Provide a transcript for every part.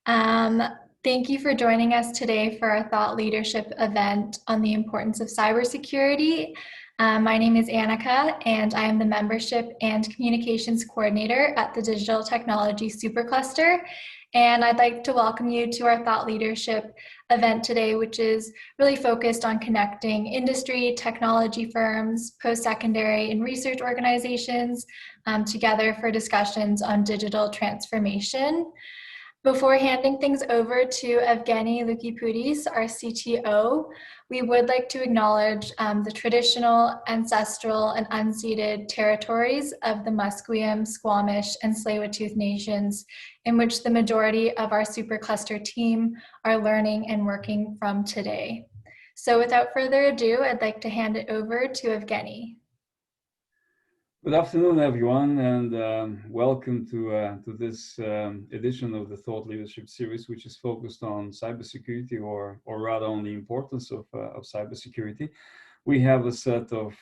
Um, Thank you for joining us today for our thought leadership event on the importance of cybersecurity. My name is Annika, and I am the Membership and Communications Coordinator at the Digital Technology Supercluster. And I'd like to welcome you to our thought leadership event today, which is really focused on connecting industry, technology firms, post-secondary and research organizations together for discussions on digital transformation. Before handing things over to Evgeny Lukiputis, our CTO, we would like to acknowledge the traditional, ancestral, and unceded territories of the Musqueam, Squamish, and Tsleil-Waututh nations, in which the majority of our supercluster team are learning and working from today. So without further ado, I'd like to hand it over to Evgeny. Good afternoon, everyone, and welcome to this edition of the Thought Leadership Series, which is focused on cybersecurity, or rather on the importance of cybersecurity. We have a set of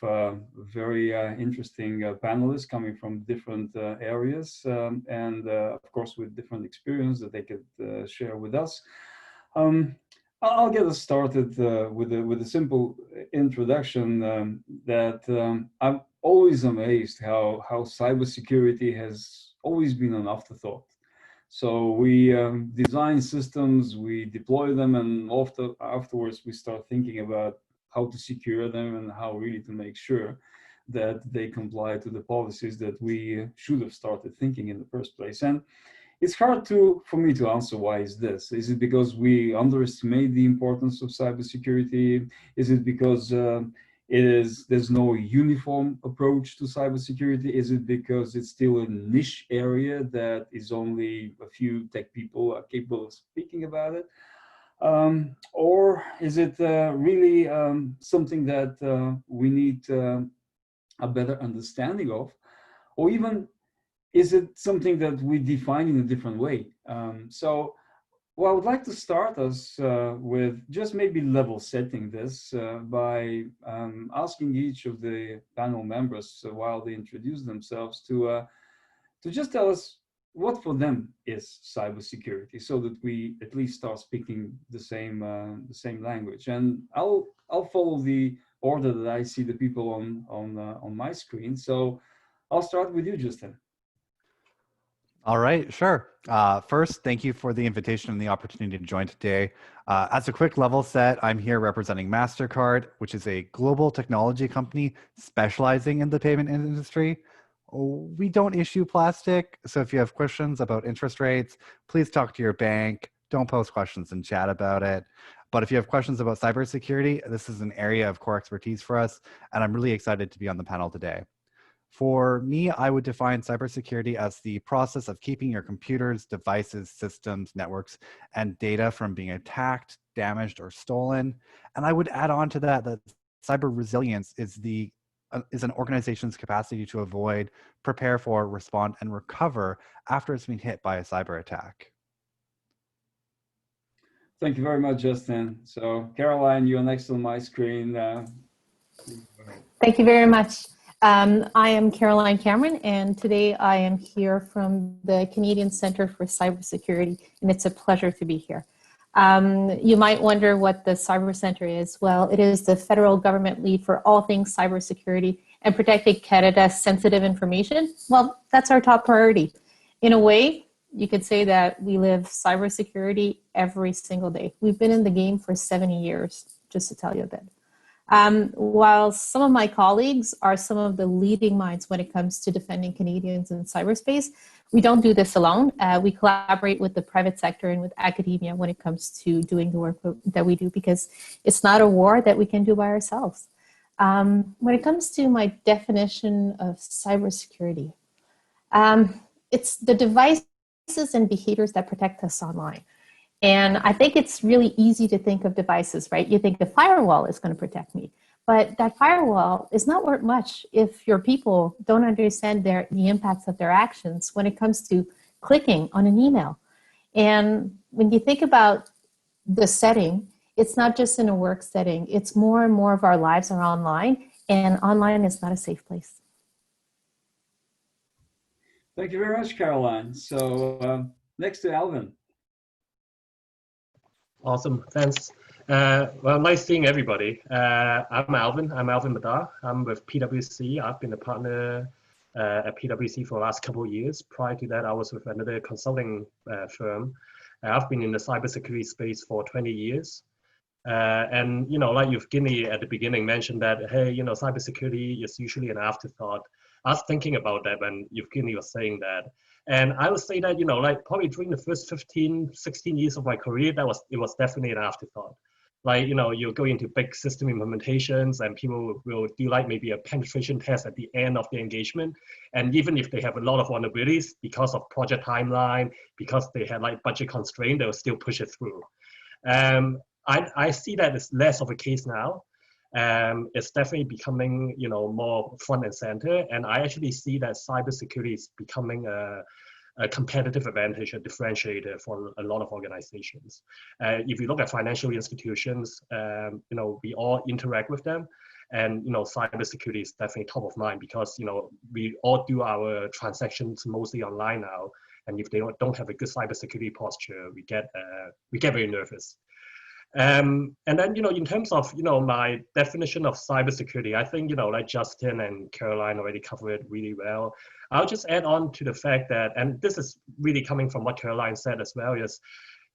very interesting panelists coming from different areas, and of course with different experience that they could share with us. I'll get us started with a simple introduction that I'm always amazed how cybersecurity has always been an afterthought. So we design systems, we deploy them, and afterwards we start thinking about how to secure them and how really to make sure that they comply to the policies that we should have started thinking in the first place. And it's hard for me to answer why is this. Is it because we underestimate the importance of cybersecurity? Is it because there's no uniform approach to cybersecurity? Is it because it's still a niche area that is only a few tech people are capable of speaking about it? Or is it really something that we need a better understanding of? Or even, is it something that we define in a different way? Well, I would like to start us with just maybe level setting this by asking each of the panel members while they introduce themselves to just tell us what for them is cybersecurity, so that we at least start speaking the same language. And I'll follow the order that I see the people on my screen. So I'll start with you, Justin. All right, sure. First, thank you for the invitation and the opportunity to join today. As a quick level set, I'm here representing MasterCard, which is a global technology company specializing in the payment industry. We don't issue plastic, so if you have questions about interest rates, please talk to your bank. Don't post questions in chat about it. But if you have questions about cybersecurity, this is an area of core expertise for us, and I'm really excited to be on the panel today. For me, I would define cybersecurity as the process of keeping your computers, devices, systems, networks, and data from being attacked, damaged, or stolen. And I would add on to that cyber resilience is an organization's capacity to avoid, prepare for, respond, and recover after it's been hit by a cyber attack. Thank you very much, Justin. So Caroline, you're next on my screen. Thank you very much. I am Caroline Cameron, and today I am here from the Canadian Centre for Cybersecurity, and it's a pleasure to be here. You might wonder what the Cyber Centre is. Well, it is the federal government lead for all things cybersecurity and protecting Canada's sensitive information. Well, that's our top priority. In a way, you could say that we live cybersecurity every single day. We've been in the game for 70 years, just to tell you a bit. While some of my colleagues are some of the leading minds when it comes to defending Canadians in cyberspace, we don't do this alone. We collaborate with the private sector and with academia when it comes to doing the work that we do, because it's not a war that we can do by ourselves. When it comes to my definition of cybersecurity, it's the devices and behaviors that protect us online. And I think it's really easy to think of devices, right? You think a firewall is going to protect me, but that firewall is not worth much if your people don't understand the impacts of their actions when it comes to clicking on an email. And when you think about the setting, it's not just in a work setting, it's more and more of our lives are online, and online is not a safe place. Thank you very much, Caroline. So next to Alvin. Awesome, thanks. Well, nice seeing everybody. I'm Alvin Madar. I'm with PwC. I've been a partner at PwC for the last couple of years. Prior to that, I was with another consulting firm. I've been in the cybersecurity space for 20 years. And, like Evgeny at the beginning mentioned that, hey, cybersecurity is usually an afterthought. I was thinking about that when Evgeny was saying that. And I would say that, probably during the first 15, 16 years of my career, it was definitely an afterthought. You go into big system implementations and people will do maybe a penetration test at the end of the engagement. And even if they have a lot of vulnerabilities because of project timeline, because they had budget constraint, they'll still push it through. I see that it's less of a case now. It's definitely becoming, more front and center. And I actually see that cybersecurity is becoming a competitive advantage, a differentiator for a lot of organizations. If you look at financial institutions, we all interact with them. And, cybersecurity is definitely top of mind because, we all do our transactions mostly online now. And if they don't have a good cybersecurity posture, we get very nervous. And then, in terms of, my definition of cybersecurity, I think, Justin and Caroline already covered it really well. I'll just add on to the fact that, and this is really coming from what Caroline said as well, is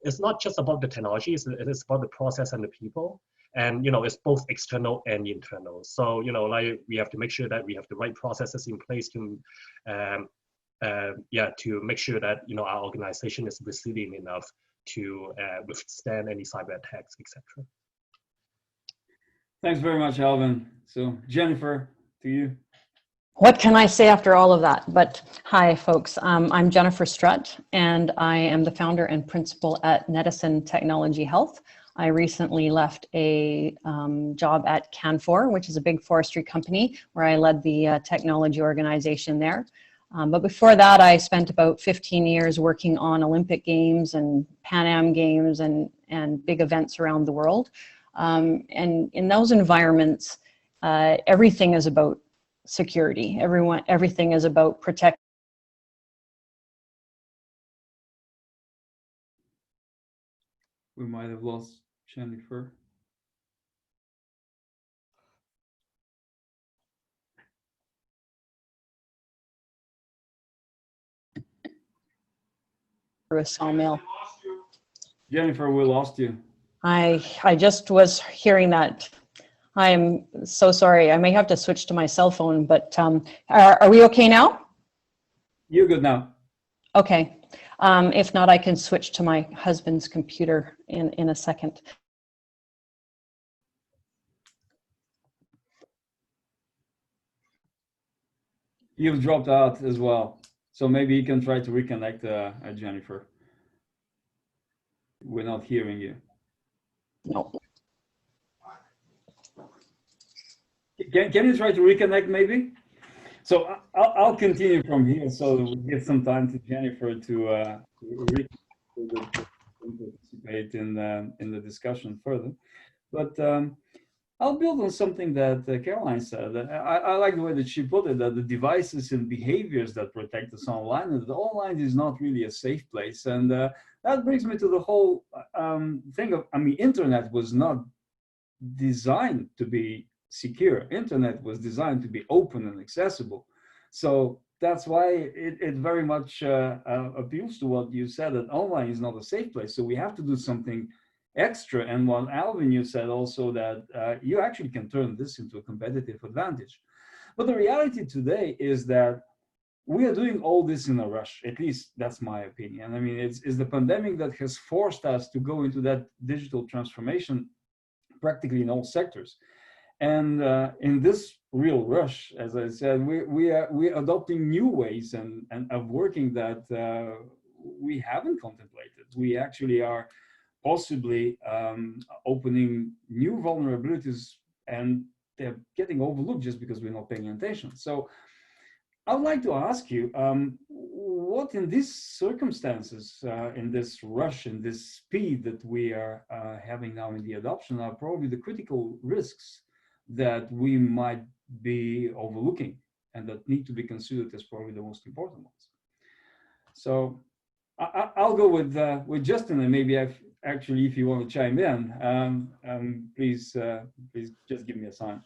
it's not just about the technology, it is about the process and the people. And, it's both external and internal. So, we have to make sure that we have the right processes in place to, to make sure that, our organization is resilient enough to withstand any cyber attacks, etc. Thanks very much, Alvin. So Jennifer, to you. What can I say after all of that? But hi, folks. I'm Jennifer Strutt, and I am the founder and principal at Netison Technology Health. I recently left a job at Canfor, which is a big forestry company, where I led the technology organization there. But before that, I spent about 15 years working on Olympic Games and Pan Am Games and big events around the world. And in those environments, everything is about security. Everything is about protecting. We might have lost Jennifer. Through a sawmill. Jennifer, we lost you. I just was hearing that. I'm so sorry. I may have to switch to my cell phone, but are we okay now? You're good now. Okay. If not, I can switch to my husband's computer in a second. You've dropped out as well. So maybe you can try to reconnect Jennifer. We're not hearing you. No. Can you try to reconnect maybe? So I'll continue from here so we give some time to Jennifer to participate in the discussion further. But I'll build on something that Caroline said. I like the way that she put it, that the devices and behaviors that protect us online, and that online is not really a safe place. And that brings me to the whole thing of, internet was not designed to be secure. Internet was designed to be open and accessible. So that's why it very much appeals to what you said, that online is not a safe place. So we have to do something extra. And what Alvin, you said also that you actually can turn this into a competitive advantage. But the reality today is that we are doing all this in a rush. At least that's my opinion. I mean, it's the pandemic that has forced us to go into that digital transformation practically in all sectors. And in this real rush, as I said, we're adopting new ways and of working that we haven't contemplated. We actually are possibly opening new vulnerabilities, and they're getting overlooked just because we're not paying attention. So I would like to ask you, what in these circumstances, in this rush, in this speed that we are having now in the adoption, are probably the critical risks that we might be overlooking and that need to be considered as probably the most important ones. So I'll go with Justin, and maybe actually, if you want to chime in, please just give me a sign.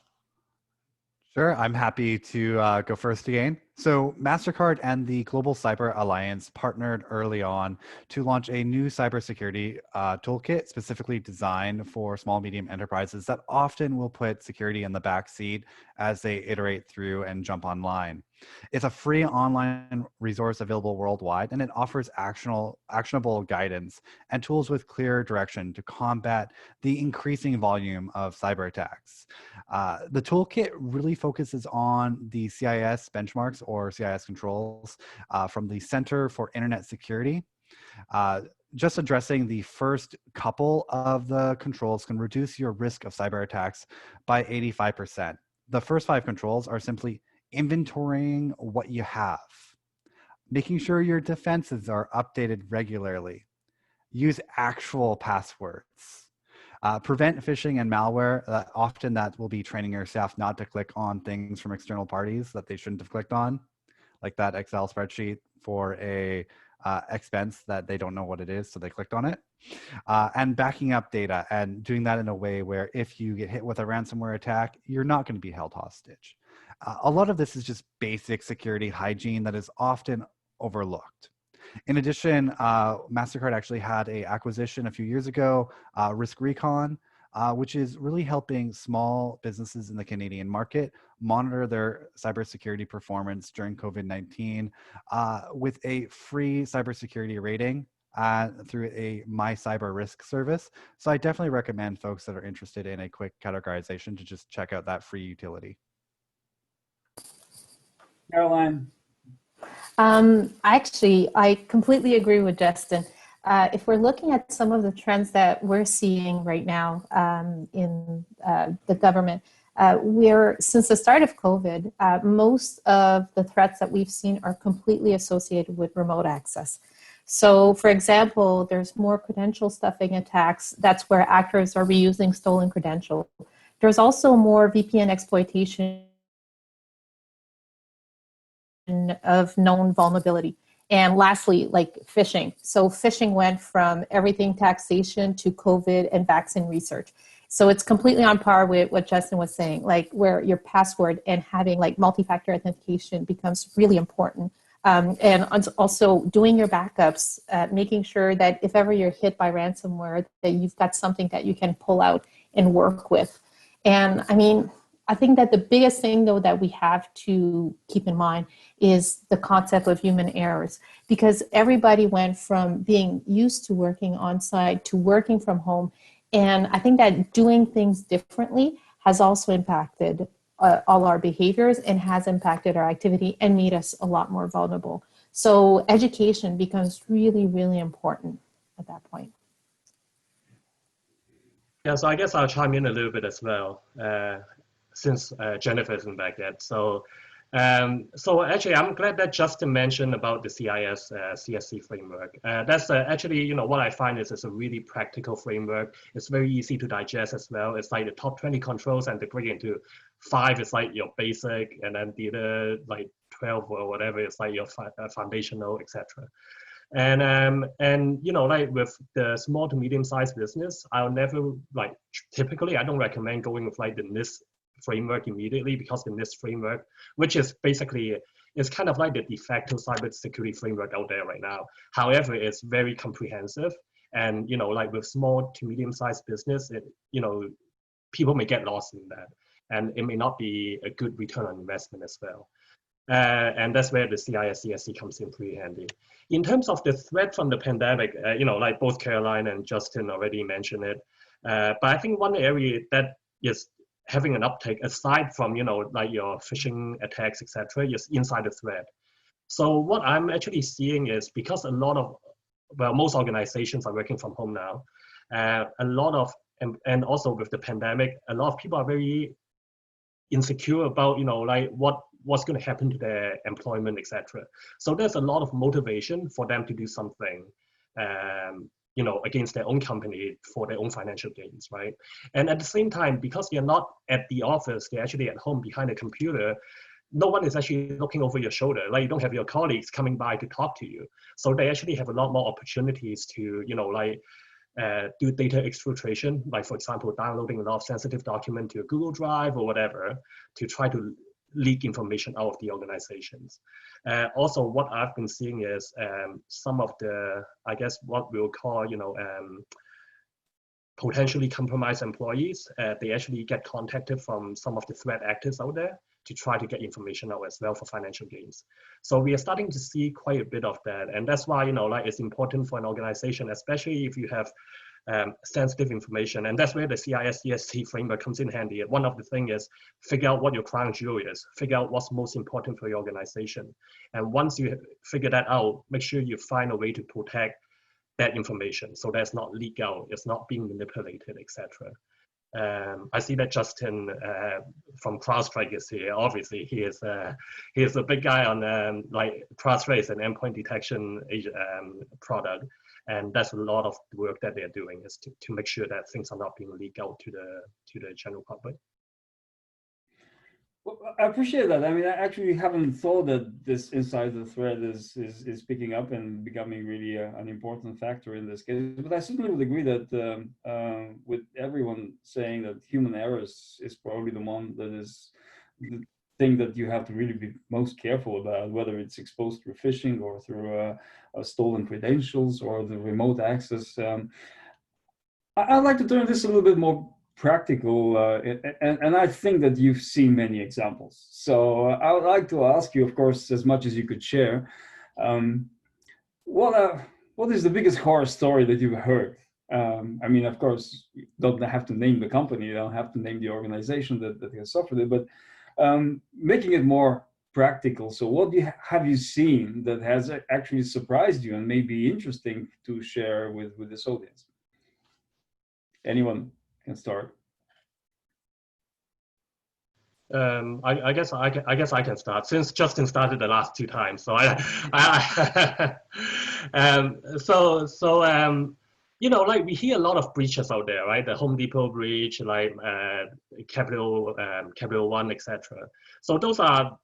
Sure, I'm happy to go first again. So MasterCard and the Global Cyber Alliance partnered early on to launch a new cybersecurity toolkit specifically designed for small, medium enterprises that often will put security in the back seat as they iterate through and jump online. It's a free online resource available worldwide, and it offers actionable guidance and tools with clear direction to combat the increasing volume of cyber attacks. The toolkit really focuses on the CIS benchmarks or Cis Controls from the Center for Internet Security. Just addressing the first couple of the controls can reduce your risk of cyber attacks by 85%. The first 5 controls are simply inventorying what you have, making sure your defenses are updated regularly, use actual passwords, prevent phishing and malware. Often that will be training your staff not to click on things from external parties that they shouldn't have clicked on, like that Excel spreadsheet for a expense that they don't know what it is, so they clicked on it. And backing up data and doing that in a way where if you get hit with a ransomware attack, you're not going to be held hostage. A lot of this is just basic security hygiene that is often overlooked. In addition, MasterCard actually had an acquisition a few years ago, Risk Recon, which is really helping small businesses in the Canadian market monitor their cybersecurity performance during COVID-19 with a free cybersecurity rating through a My Cyber Risk service. So I definitely recommend folks that are interested in a quick categorization to just check out that free utility. Caroline. Actually, I completely agree with Justin. If we're looking at some of the trends that we're seeing right now in the government, since the start of COVID, most of the threats that we've seen are completely associated with remote access. So, for example, there's more credential stuffing attacks. That's where actors are reusing stolen credentials. There's also more VPN exploitation of known vulnerability. And lastly, like phishing. So phishing went from everything taxation to COVID and vaccine research. So it's completely on par with what Justin was saying, like where your password and having like multi-factor authentication becomes really important. And also doing your backups, making sure that if ever you're hit by ransomware, that you've got something that you can pull out and work with. And I mean, I think that the biggest thing, though, that we have to keep in mind is the concept of human errors, because everybody went from being used to working on site to working from home. And I think that doing things differently has also impacted all our behaviors and has impacted our activity and made us a lot more vulnerable. So education becomes really, really important at that point. Yeah, so I guess I'll chime in a little bit as well, since Jennifer isn't back yet. So actually, I'm glad that Justin mentioned about the Cis Csc Framework. That's actually, you know, what I find is it's a really practical framework. It's very easy to digest as well. It's like the top 20 controls, and they break into 5 is like your basic, and then the other like 12 or whatever is like your foundational, etc. And you know, like with the small to medium sized business, I'll never like, typically I don't recommend going with like the NIST framework immediately, because the NIST framework, which is basically, it's kind of like the de facto cybersecurity framework out there right now. However, it's very comprehensive, and you know, like with small to medium sized business, you know, people may get lost in that, and it may not be a good return on investment as well. And that's where the Cis Csc comes in pretty handy. In terms of the threat from the pandemic, you know, like both Caroline and Justin already mentioned it, but I think one area that is having an uptake, aside from, you know, like your phishing attacks, etc., is insider threat. So what I'm actually seeing is, because a lot of, well, most organizations are working from home now, a lot of, and also with the pandemic, a lot of people are very insecure about, you know, like what's going to happen to their employment, etc. So there's a lot of motivation for them to do something, you know, against their own company for their own financial gains, right? And at the same time, because they're not at the office, they're actually at home behind a computer, no one is actually looking over your shoulder. Like, you don't have your colleagues coming by to talk to you. So they actually have a lot more opportunities to, do data exfiltration, like for example, downloading a lot of sensitive document to a Google Drive or whatever, to try to leak information out of the organizations. Also, what I've been seeing is some of the, I guess, what we'll call, potentially compromised employees, they actually get contacted from some of the threat actors out there to try to get information out as well for financial gains. So we are starting to see quite a bit of that. And that's why, it's important for an organization, especially if you have sensitive information. And that's where the Cis Csc framework comes in handy. One of the things is figure out what your crown jewel is, figure out what's most important for your organization. And once you figure that out, make sure you find a way to protect that information so that's not leaked out, it's not being manipulated, etc. I see that Justin from CrowdStrike is here. Obviously, he is a big guy on like Tracetrace and endpoint detection product, and that's a lot of the work that they're doing is to make sure that things are not being leaked out to the general public. Well, I appreciate that. I mean, I actually haven't thought that this inside the thread is picking up and becoming really an important factor in this case. But I certainly would agree that with everyone saying that human errors is probably the one that is the thing that you have to really be most careful about, whether it's exposed through phishing or through stolen credentials or the remote access. I'd like to turn this a little bit more practical, and I think that you've seen many examples. So I would like to ask you, of course, as much as you could share, what is the biggest horror story that you've heard? I mean, of course, you don't have to name the company, you don't have to name the organization that has suffered it, but making it more practical. So what have you seen that has actually surprised you and may be interesting to share with this audience? Anyone can start. I guess I can start since Justin started the last two times. So like we hear a lot of breaches out there, right? The Home Depot breach, like Capital One, etc. So those are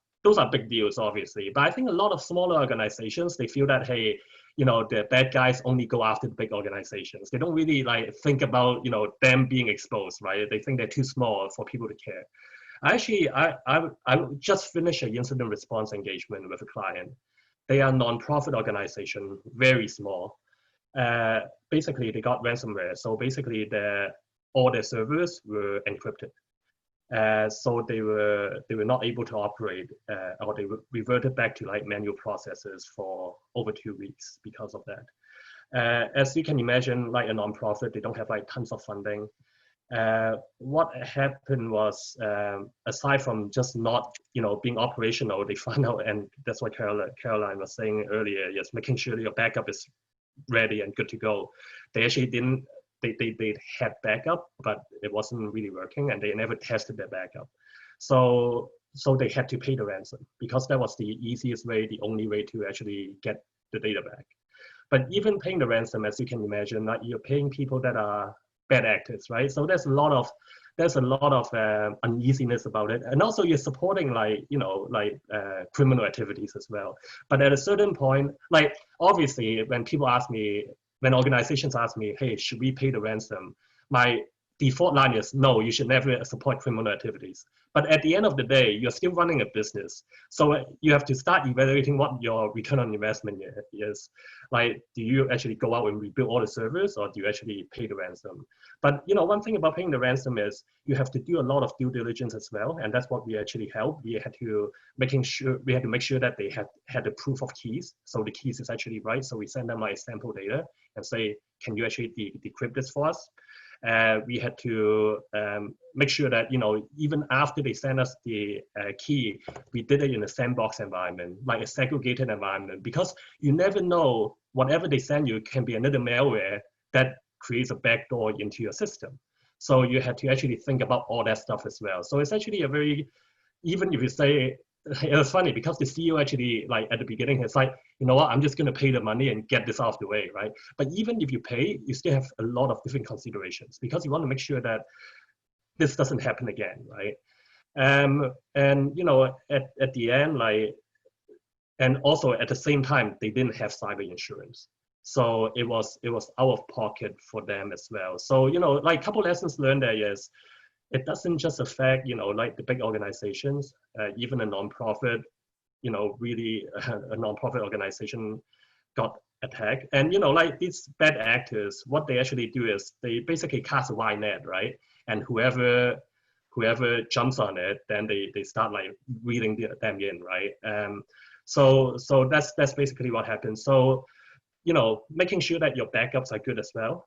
big deals, obviously. But I think a lot of smaller organizations, they feel that, hey, the bad guys only go after the big organizations. They don't really like think about, them being exposed, right? They think they're too small for people to care. Actually, I just finished an incident response engagement with a client. They are a non-profit organization, very small. Basically, they got ransomware. So basically, all their servers were encrypted. So they were not able to operate, or they reverted back to like manual processes for over 2 weeks because of that. As you can imagine, like a nonprofit, they don't have like tons of funding. What happened was, aside from just not being operational, they found out, and that's what Caroline was saying earlier, yes, making sure your backup is ready and good to go. They actually didn't. They had backup, but it wasn't really working, and they never tested their backup. So they had to pay the ransom because that was the easiest way, the only way to actually get the data back. But even paying the ransom, as you can imagine, like you're paying people that are bad actors, right? So there's a lot of uneasiness about it, and also you're supporting criminal activities as well. But at a certain point, like obviously, when organizations ask me, hey, should we pay the ransom? My default line is no, you should never support criminal activities. But at the end of the day, you're still running a business. So you have to start evaluating what your return on investment is. Like, do you actually go out and rebuild all the servers, or do you actually pay the ransom? But one thing about paying the ransom is you have to do a lot of due diligence as well. And that's what we actually helped. We had to make sure that they had the proof of keys. So the keys is actually right. So we send them like sample data and say, can you actually decrypt this for us? We had to make sure that, even after they sent us the key, we did it in a sandbox environment, like a segregated environment, because you never know, whatever they send you can be another malware that creates a backdoor into your system. So you had to actually think about all that stuff as well. So it's actually a very, even if you say, it was funny because the CEO actually, like at the beginning, it's like, you know what, I'm just going to pay the money and get this out of the way, right? But even if you pay, you still have a lot of different considerations because you want to make sure that this doesn't happen again, right? And you know, at the end, like, and also at the same time, they didn't have cyber insurance. So it was out of pocket for them as well. So, you know, like a couple lessons learned there is, it doesn't just affect, you know, like the big organizations, even a nonprofit, you know, really a nonprofit organization got attacked. And, you know, like these bad actors, what they actually do is they basically cast a wide net, right? And whoever jumps on it, then they start like reeling them in, right? So that's basically what happens. So, you know, making sure that your backups are good as well.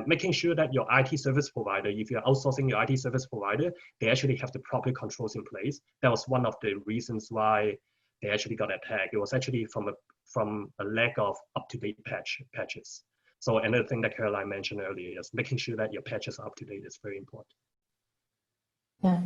Making sure that your IT service provider, if you're outsourcing your IT service provider, they actually have the proper controls in place. That was one of the reasons why they actually got attacked. It was actually from a lack of up-to-date patches. So another thing that Caroline mentioned earlier is making sure that your patches are up to date is very important. Yeah.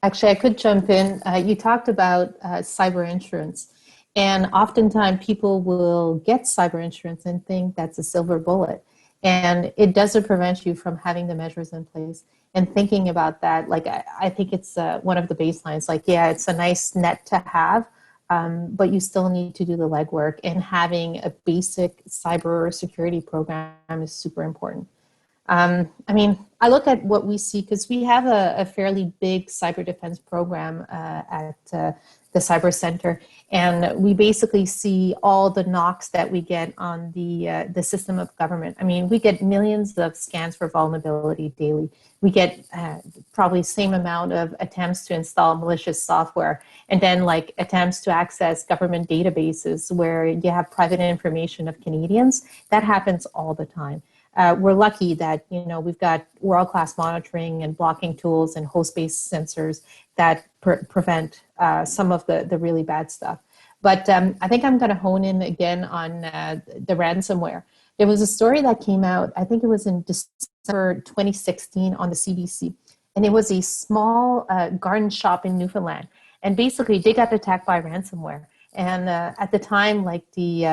Actually, I could jump in. You talked about cyber insurance, and oftentimes people will get cyber insurance and think that's a silver bullet, and it doesn't prevent you from having the measures in place and thinking about that. Like, I think it's one of the baselines. Like, yeah, it's a nice net to have, but you still need to do the legwork, and having a basic cyber security program is super important. I mean, I look at what we see because we have a fairly big cyber defense program at the Cyber Center, and we basically see all the knocks that we get on the system of government. I mean, we get millions of scans for vulnerability daily. We get probably same amount of attempts to install malicious software, and then like attempts to access government databases where you have private information of Canadians. That happens all the time. We're lucky that, you know, we've got world-class monitoring and blocking tools and host-based sensors that prevent some of the really bad stuff. But I think I'm going to hone in again on the ransomware. There was a story that came out, I think it was in December 2016 on the CBC, and it was a small garden shop in Newfoundland. And basically, they got attacked by ransomware. And at the time, like the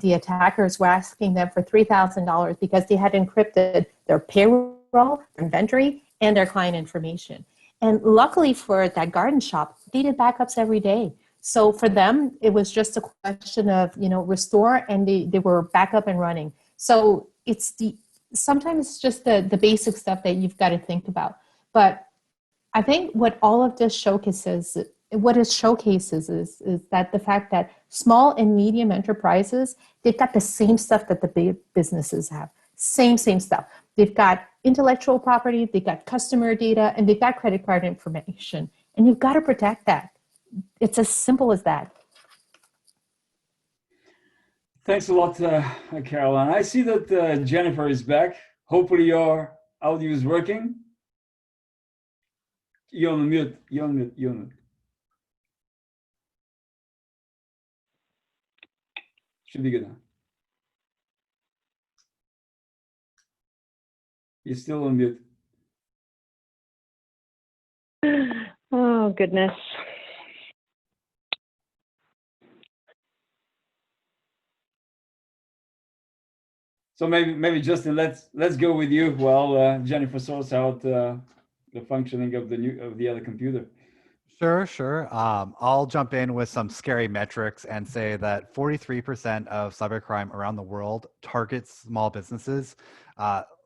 attackers were asking them for $3,000 because they had encrypted their payroll, their inventory, and their client information. And luckily for that garden shop, they did backups every day. So for them, it was just a question of, you know, restore, and they were back up and running. So sometimes it's just the basic stuff that you've got to think about. But I think what all of this showcases is that the fact that small and medium enterprises, they've got the same stuff that the big businesses have. Same stuff. They've got intellectual property, they've got customer data, and they've got credit card information. And you've got to protect that. It's as simple as that. Thanks a lot, Caroline. I see that Jennifer is back. Hopefully your audio is working. You're on mute. Should be good now. You're still on mute. Oh, goodness. So maybe Justin, let's go with you while Jennifer sorts out the functioning of the other computer. Sure. I'll jump in with some scary metrics and say that 43% of cybercrime around the world targets small businesses.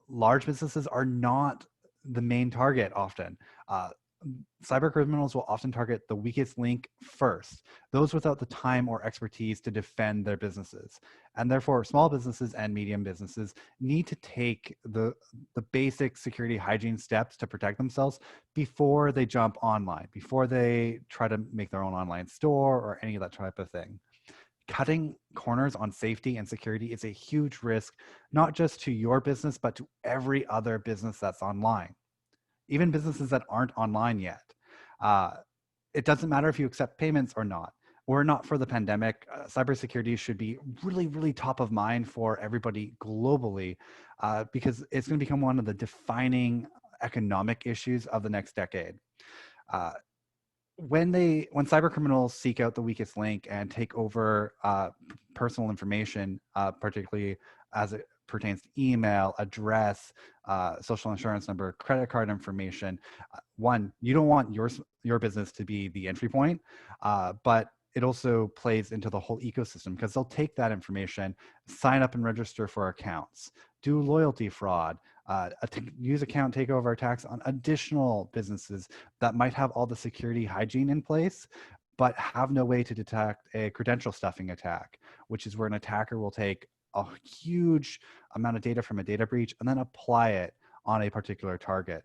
Large businesses are not the main target often. Cyber criminals will often target the weakest link first, those without the time or expertise to defend their businesses. And therefore, small businesses and medium businesses need to take the basic security hygiene steps to protect themselves before they jump online, before they try to make their own online store or any of that type of thing. Cutting corners on safety and security is a huge risk, not just to your business, but to every other business that's online. Even businesses that aren't online yet. It doesn't matter if you accept payments or not. Or not for the pandemic, cybersecurity should be really, really top of mind for everybody globally because it's going to become one of the defining economic issues of the next decade. When cyber criminals seek out the weakest link and take over personal information, particularly as it pertains to email, address, social insurance number, credit card information. One, you don't want your business to be the entry point, but it also plays into the whole ecosystem because they'll take that information, sign up and register for accounts, do loyalty fraud, use account takeover attacks on additional businesses that might have all the security hygiene in place, but have no way to detect a credential stuffing attack, which is where an attacker will take a huge amount of data from a data breach and then apply it on a particular target.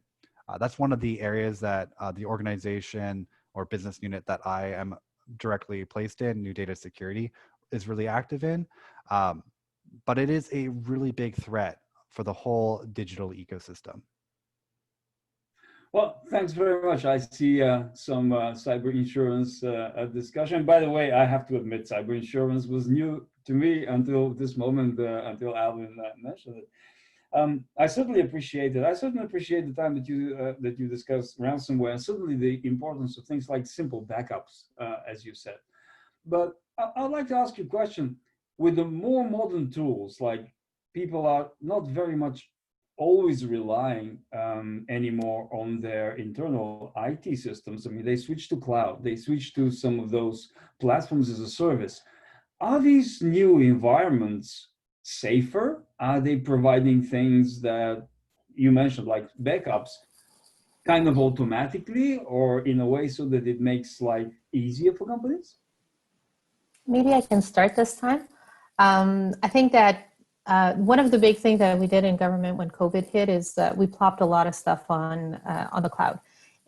That's one of the areas that the organization or business unit that I am directly placed in, New Data Security, is really active in. But it is a really big threat for the whole digital ecosystem. Well, thanks very much. I see some cyber insurance discussion. By the way, I have to admit, cyber insurance was new to me until this moment, until Alvin mentioned it. I certainly appreciate it. I certainly appreciate the time that you discussed ransomware, and certainly the importance of things like simple backups, as you said. But I'd like to ask you a question. With the more modern tools, like people are not very much always relying anymore on their internal IT systems. I mean, they switch to cloud. They switch to some of those platforms as a service. Are these new environments safer? Are they providing things that you mentioned, like backups, kind of automatically or in a way so that it makes life easier for companies? Maybe I can start this time. I think that one of the big things that we did in government when COVID hit is that we plopped a lot of stuff on the cloud.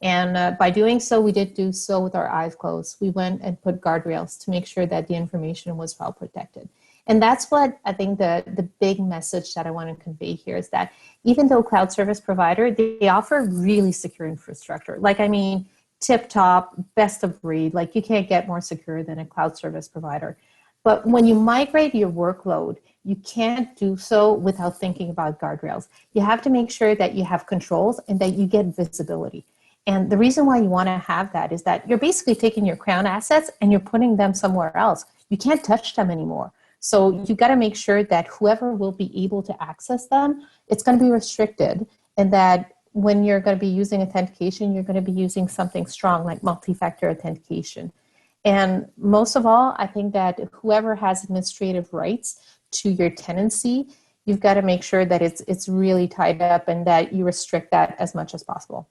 And by doing so, we did do so with our eyes closed. We went and put guardrails to make sure that the information was well protected. And that's what I think the big message that I want to convey here is that even though cloud service provider, they offer really secure infrastructure. Like, I mean, tip top, best of breed, like you can't get more secure than a cloud service provider. But when you migrate your workload, you can't do so without thinking about guardrails. You have to make sure that you have controls and that you get visibility. And the reason why you want to have that is that you're basically taking your Crown assets and you're putting them somewhere else. You can't touch them anymore. So you got to make sure that whoever will be able to access them, it's going to be restricted, and that when you're going to be using authentication, you're going to be using something strong like multi-factor authentication. And most of all, I think that whoever has administrative rights to your tenancy, you've got to make sure that it's really tied up and that you restrict that as much as possible.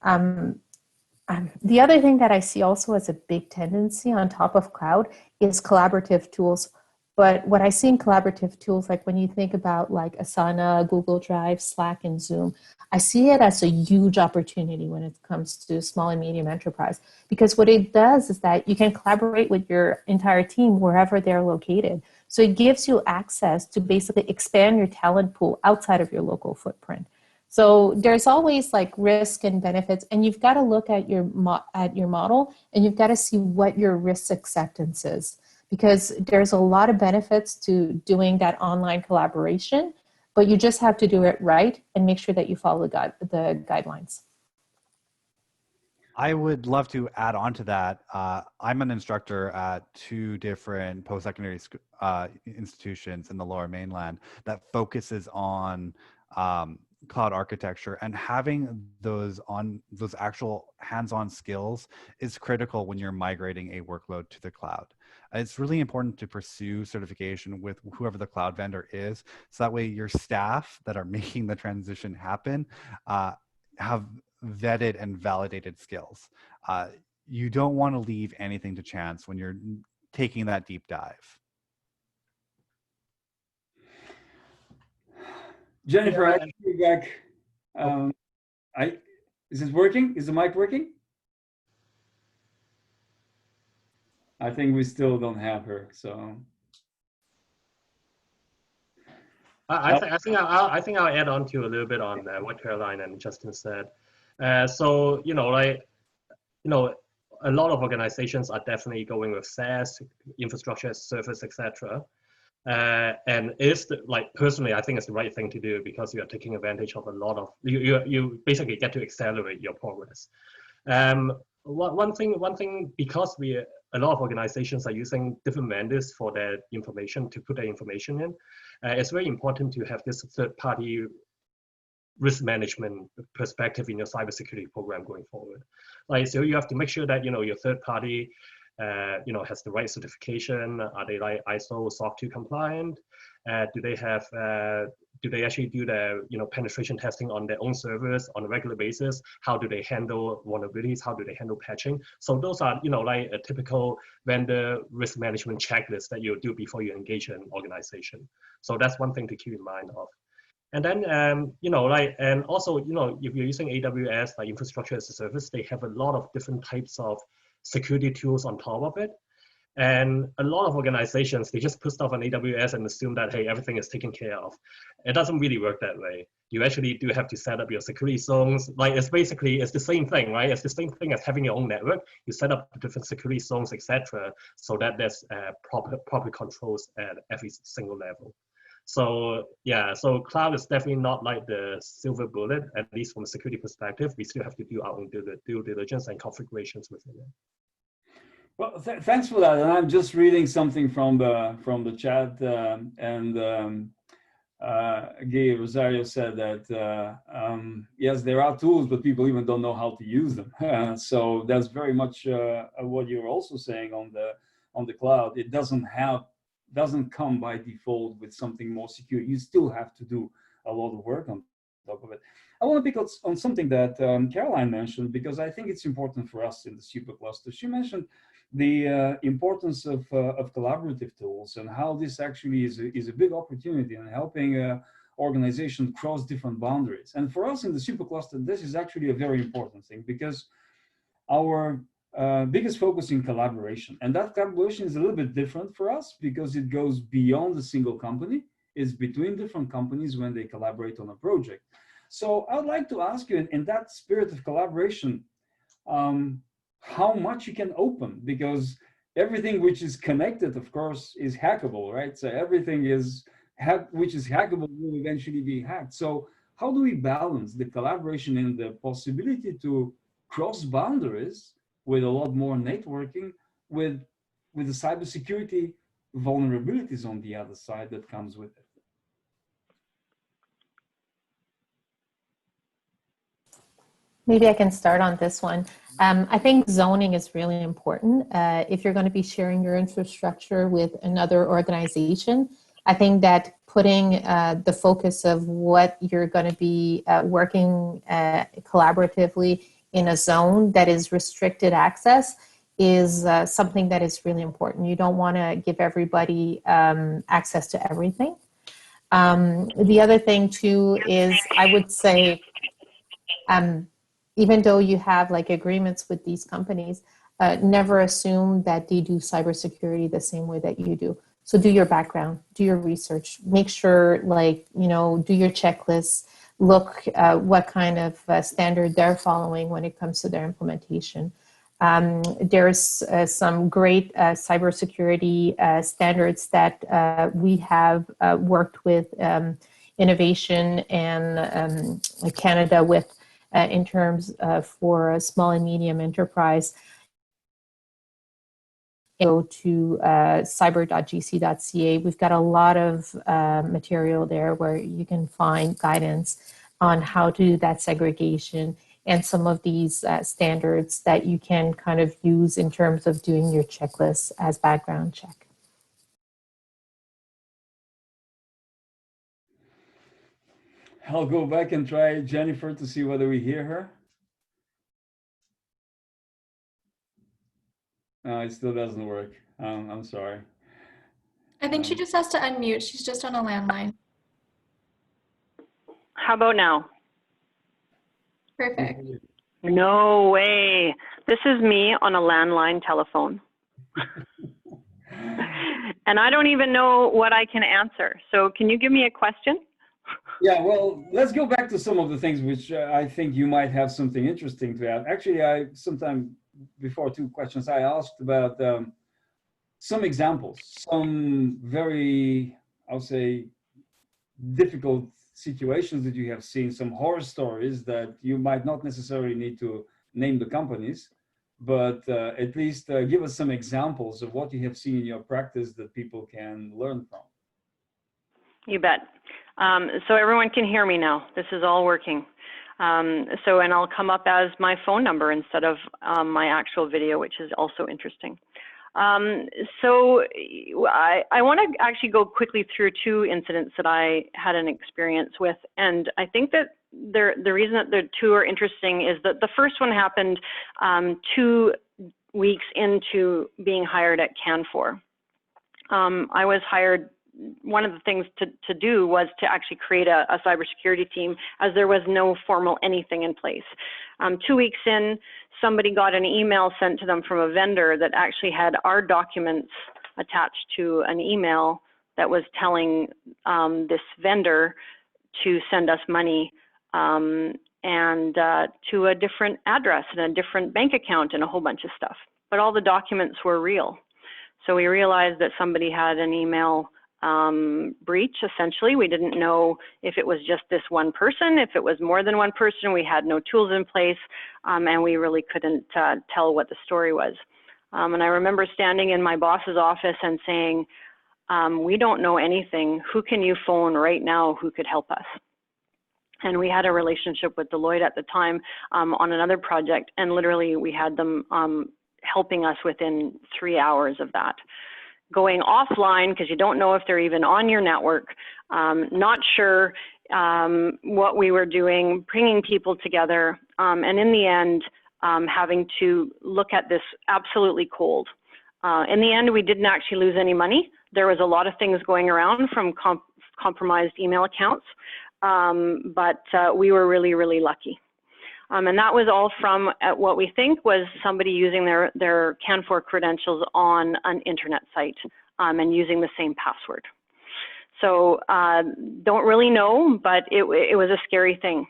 The other thing that I see also as a big tendency on top of cloud is collaborative tools. But what I see in collaborative tools, like when you think about like Asana, Google Drive, Slack, and Zoom, I see it as a huge opportunity when it comes to small and medium enterprise. Because what it does is that you can collaborate with your entire team wherever they're located. So it gives you access to basically expand your talent pool outside of your local footprint. So there's always like risk and benefits, and you've got to look at your model, and you've got to see what your risk acceptance is. Because there's a lot of benefits to doing that online collaboration, but you just have to do it right and make sure that you follow the guidelines. I would love to add on to that. I'm an instructor at 2 different post-secondary institutions in the Lower Mainland that focuses on cloud architecture, and having those actual hands-on skills is critical when you're migrating a workload to the cloud. It's really important to pursue certification with whoever the cloud vendor is, so that way your staff that are making the transition happen have vetted and validated skills. You don't want to leave anything to chance when you're taking that deep dive. Jennifer, I see you back. Is this working? Is the mic working? I think we still don't have her, so. I think I'll add on to a little bit on what Caroline and Justin said. So a lot of organizations are definitely going with SaaS, infrastructure as service, etc. And personally, I think it's the right thing to do because you are taking advantage of a lot of you basically get to accelerate your progress. One thing because a lot of organizations are using different vendors for their information to put their information in. it's very important to have this third-party risk management perspective in your cybersecurity program going forward. Like, so you have to make sure that, you know, your third party, you know, has the right certification. Are they like ISO SOC 2 compliant? Do they have, do they actually do the, you know, penetration testing on their own servers on a regular basis? How do they handle vulnerabilities? How do they handle patching? So those are, you know, like a typical vendor risk management checklist that you do before you engage an organization. So that's one thing to keep in mind of. And then, you know, like, and also, you know, if you're using AWS, like infrastructure as a service, they have a lot of different types of security tools on top of it. And a lot of organizations, they just put stuff on AWS and assume that, hey, everything is taken care of. It doesn't really work that way. You actually do have to set up your security zones. Like, it's basically, it's the same thing, right? It's the same thing as having your own network. You set up different security zones, etc., so that there's proper controls at every single level. So yeah, so cloud is definitely not like the silver bullet, at least from a security perspective. We still have to do our own due diligence and configurations within it. Well, thanks for that. And I'm just reading something from the chat, Guy Rosario said that yes, there are tools, but people even don't know how to use them. So that's very much what you're also saying on the cloud. It doesn't come by default with something more secure. You still have to do a lot of work on top of it. I want to pick up on something that Caroline mentioned, because I think it's important for us in the Supercluster. She mentioned the importance of collaborative tools and how this actually is a big opportunity in helping organizations cross different boundaries. And for us in the Supercluster, this is actually a very important thing, because our biggest focus in collaboration, and that collaboration is a little bit different for us because it goes beyond a single company. It's between different companies when they collaborate on a project. So I'd like to ask you, in that spirit of collaboration, how much you can open, because everything which is connected, of course, is hackable, right? So everything which is hackable will eventually be hacked. So how do we balance the collaboration and the possibility to cross boundaries with a lot more networking, with the cybersecurity vulnerabilities on the other side that comes with it? Maybe I can start on this one. I think zoning is really important. If you're going to be sharing your infrastructure with another organization, I think that putting the focus of what you're going to be working collaboratively in a zone that is restricted access is something that is really important. You don't want to give everybody access to everything. The other thing too is, I would say, even though you have like agreements with these companies, never assume that they do cybersecurity the same way that you do. So do your background, do your research, make sure, like, you know, do your checklists, look what kind of standard they're following when it comes to their implementation. There's some great cybersecurity standards that we have worked with Innovation and Canada with in terms for a small and medium enterprise. Go to cyber.gc.ca. We've got a lot of material there where you can find guidance on how to do that segregation and some of these standards that you can kind of use in terms of doing your checklists as background check. I'll go back and try Jennifer to see whether we hear her. No, it still doesn't work. I'm sorry. I think she just has to unmute. She's just on a landline. How about now? Perfect. No way. This is me on a landline telephone. And I don't even know what I can answer. So can you give me a question? Yeah, well, let's go back to some of the things which I think you might have something interesting to add. Actually, sometime before 2 questions, I asked about some examples, some very, I'll say, difficult situations that you have seen, some horror stories that you might not necessarily need to name the companies, but at least give us some examples of what you have seen in your practice that people can learn from. You bet. So everyone can hear me now. This is all working. And I'll come up as my phone number instead of my actual video, which is also interesting. So I want to actually go quickly through two incidents that I had an experience with. And I think that the reason that the two are interesting is that the first one happened 2 weeks into being hired at Canfor. I was hired, one of the things to do was to actually create a cybersecurity team, as there was no formal anything in place. 2 weeks in, somebody got an email sent to them from a vendor that actually had our documents attached to an email that was telling this vendor to send us money and to a different address and a different bank account and a whole bunch of stuff. But all the documents were real. So we realized that somebody had an email breach, essentially. We didn't know if it was just this one person, if it was more than one person. We had no tools in place, and we really couldn't tell what the story was. And I remember standing in my boss's office and saying, we don't know anything. Who can you phone right now who could help us? And we had a relationship with Deloitte at the time on another project, and literally we had them helping us within 3 hours of that. Going offline, because you don't know if they're even on your network, not sure what we were doing, bringing people together, and in the end, having to look at this absolutely cold. In the end, we didn't actually lose any money. There was a lot of things going around from compromised email accounts, but we were really, really lucky. And that was all from what we think was somebody using their Canfor credentials on an internet site and using the same password. So don't really know, but it was a scary thing.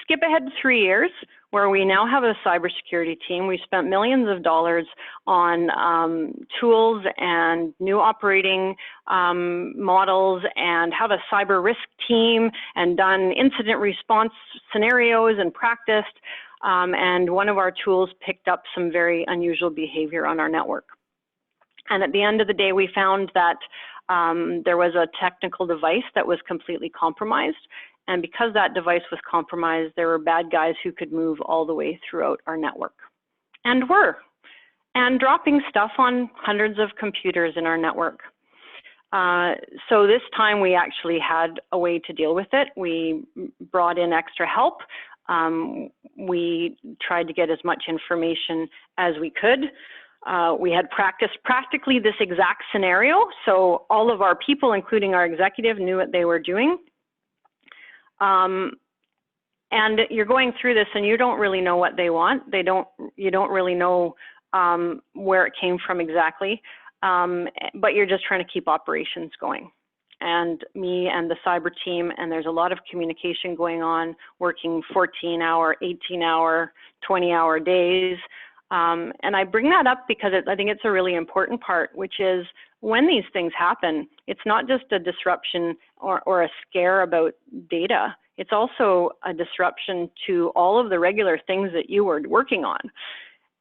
Skip ahead 3 years, where we now have a cybersecurity team. We spent millions of dollars on tools and new operating models, and have a cyber risk team, and done incident response scenarios and practiced. And one of our tools picked up some very unusual behavior on our network. And at the end of the day, we found that there was a technical device that was completely compromised. And because that device was compromised, there were bad guys who could move all the way throughout our network, and dropping stuff on hundreds of computers in our network. So this time we actually had a way to deal with it. We brought in extra help. We tried to get as much information as we could. We had practiced practically this exact scenario. So all of our people, including our executive, knew what they were doing. And you're going through this and you don't really know what they want. You don't really know where it came from exactly, but you're just trying to keep operations going. And me and the cyber team, and there's a lot of communication going on, working 14-hour, 18-hour, 20-hour days. And I bring that up because I think it's a really important part, which is when these things happen, it's not just a disruption or a scare about data. It's also a disruption to all of the regular things that you were working on,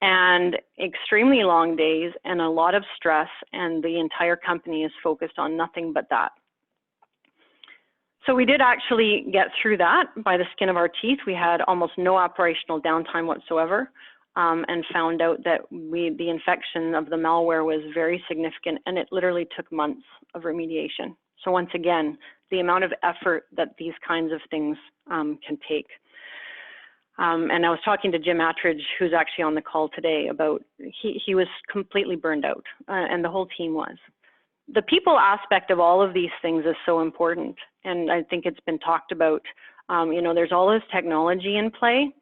and extremely long days and a lot of stress, and the entire company is focused on nothing but that. So we did actually get through that by the skin of our teeth. We had almost no operational downtime whatsoever. And found out that the infection of the malware was very significant, and it literally took months of remediation. So once again, the amount of effort that these kinds of things can take. And I was talking to Jim Attridge, who's actually on the call today, about he was completely burned out, and the whole team was. The people aspect of all of these things is so important, and I think it's been talked about. You know, there's all this technology in play.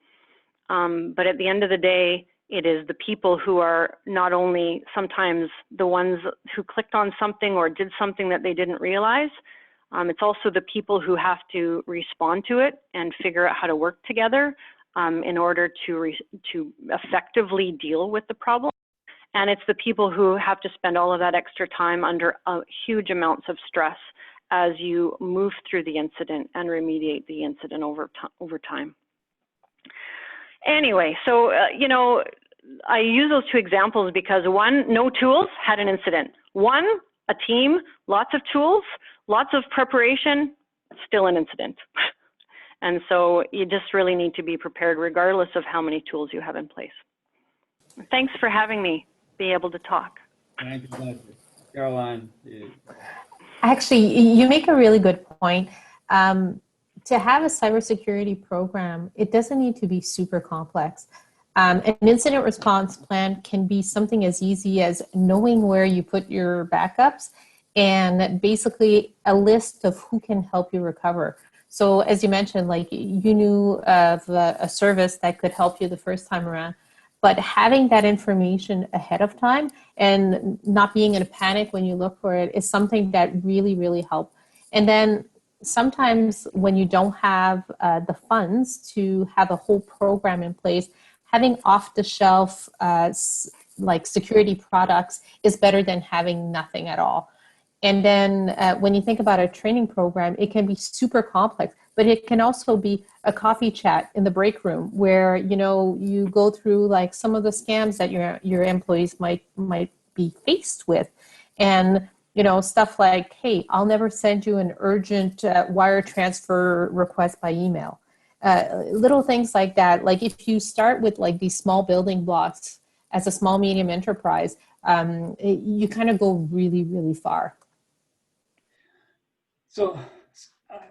But at the end of the day, it is the people who are not only sometimes the ones who clicked on something or did something that they didn't realize, it's also the people who have to respond to it and figure out how to work together in order to effectively deal with the problem. And it's the people who have to spend all of that extra time under huge amounts of stress as you move through the incident and remediate the incident over time. Anyway, so, you know, I use those two examples because one, no tools, had an incident. One, a team, lots of tools, lots of preparation, still an incident. And so you just really need to be prepared regardless of how many tools you have in place. Thanks for having me be able to talk. Thank you, Caroline. Actually, you make a really good point. To have a cybersecurity program, it doesn't need to be super complex. An incident response plan can be something as easy as knowing where you put your backups and basically a list of who can help you recover. So as you mentioned, like you knew of a service that could help you the first time around, but having that information ahead of time and not being in a panic when you look for it is something that really, really helps. And then sometimes when you don't have the funds to have a whole program in place, having off-the-shelf like security products is better than having nothing at all. And then when you think about a training program, it can be super complex, but it can also be a coffee chat in the break room where, you know, you go through like some of the scams that your employees might be faced with. And, you know, stuff like, hey, I'll never send you an urgent wire transfer request by email. Little things like that. Like if you start with like these small building blocks as a small, medium enterprise, you kind of go really, really far. So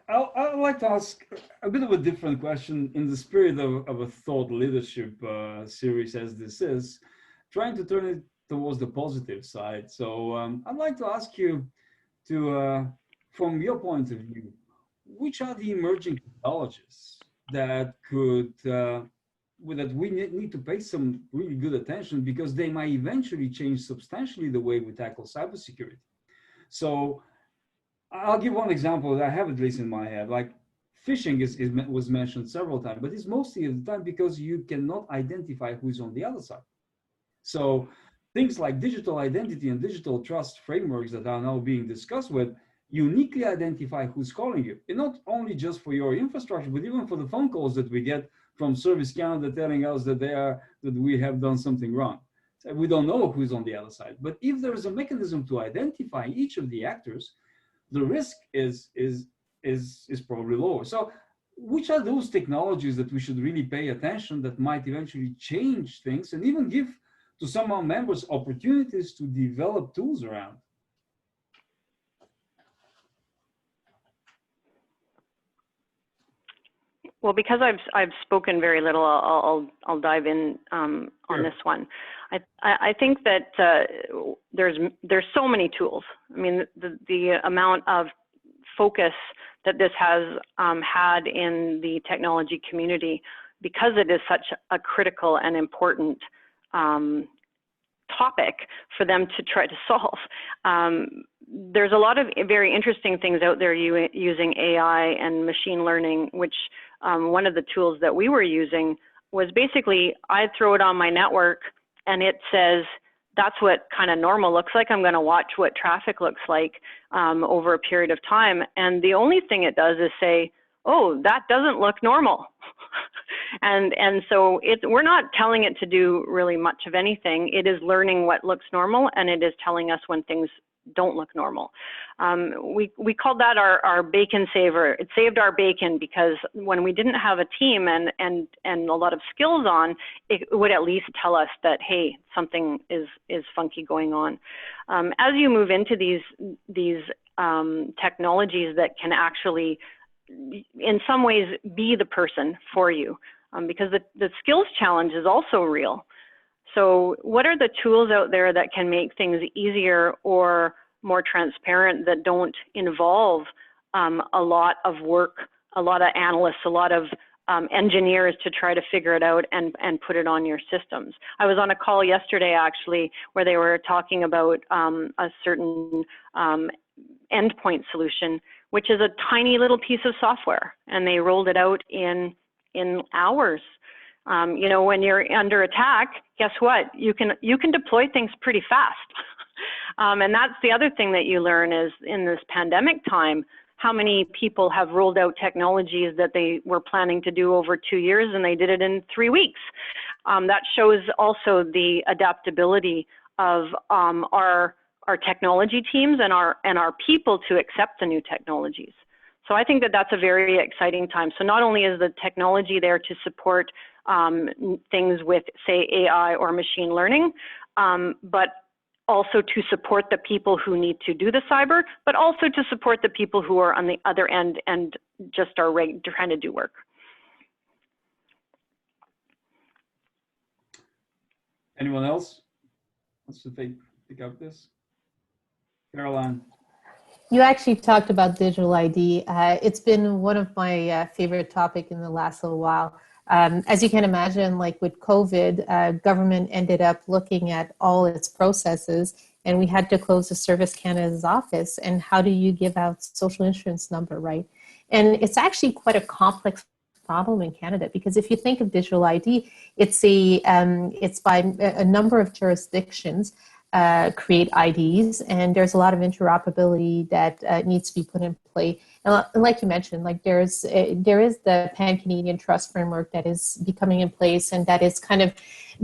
I'd like to ask a bit of a different question in the spirit of a thought leadership series as this is, trying to turn it towards the positive side. So I'd like to ask you to, from your point of view, which are the emerging technologies that could, that we need to pay some really good attention because they might eventually change substantially the way we tackle cybersecurity. So I'll give one example that I have at least in my head. Like phishing was mentioned several times, but it's mostly of the time because you cannot identify who's on the other side. So things like digital identity and digital trust frameworks that are now being discussed with uniquely identify who's calling you. And not only just for your infrastructure, but even for the phone calls that we get from Service Canada telling us that we have done something wrong. So we don't know who's on the other side. But if there is a mechanism to identify each of the actors, the risk is probably lower. So which are those technologies that we should really pay attention that might eventually change things and even give to some of our members opportunities to develop tools around? Well, because I've spoken very little, I'll dive in on this one. I think that there's so many tools. I mean, the amount of focus that this has had in the technology community, because it is such a critical and important topic for them to try to solve. There's a lot of very interesting things out there using AI and machine learning, which one of the tools that we were using was basically I throw it on my network and it says, that's what kind of normal looks like. I'm going to watch what traffic looks like over a period of time. And the only thing it does is say, oh, that doesn't look normal. and so we're not telling it to do really much of anything. It is learning what looks normal, and it is telling us when things don't look normal. We called that our bacon saver. It saved our bacon because when we didn't have a team and a lot of skills on, it would at least tell us that, hey, something is funky going on. As you move into these technologies that can actually, in some ways, be the person for you, because the skills challenge is also real. So what are the tools out there that can make things easier or more transparent that don't involve a lot of work, a lot of analysts, a lot of engineers to try to figure it out and put it on your systems? I was on a call yesterday actually where they were talking about a certain endpoint solution, which is a tiny little piece of software, and they rolled it out in hours. You know, when you're under attack, guess what? You can deploy things pretty fast. And that's the other thing that you learn is in this pandemic time, how many people have rolled out technologies that they were planning to do over 2 years and they did it in 3 weeks. That shows also the adaptability of our our technology teams and our people to accept the new technologies. So I think that that's a very exciting time. So not only is the technology there to support things with, say, AI or machine learning, but also to support the people who need to do the cyber, but also to support the people who are on the other end and just are trying to do work. Anyone else wants to pick up this? Caroline. You actually talked about digital ID. It's been one of my favorite topics in the last little while. As you can imagine, like with COVID, government ended up looking at all its processes, and we had to close the Service Canada's office. And how do you give out social insurance number, right? And it's actually quite a complex problem in Canada, because if you think of digital ID, it's by a number of jurisdictions create IDs, and there's a lot of interoperability that needs to be put in play. And like you mentioned, like there is the Pan-Canadian Trust Framework that is becoming in place, and that is kind of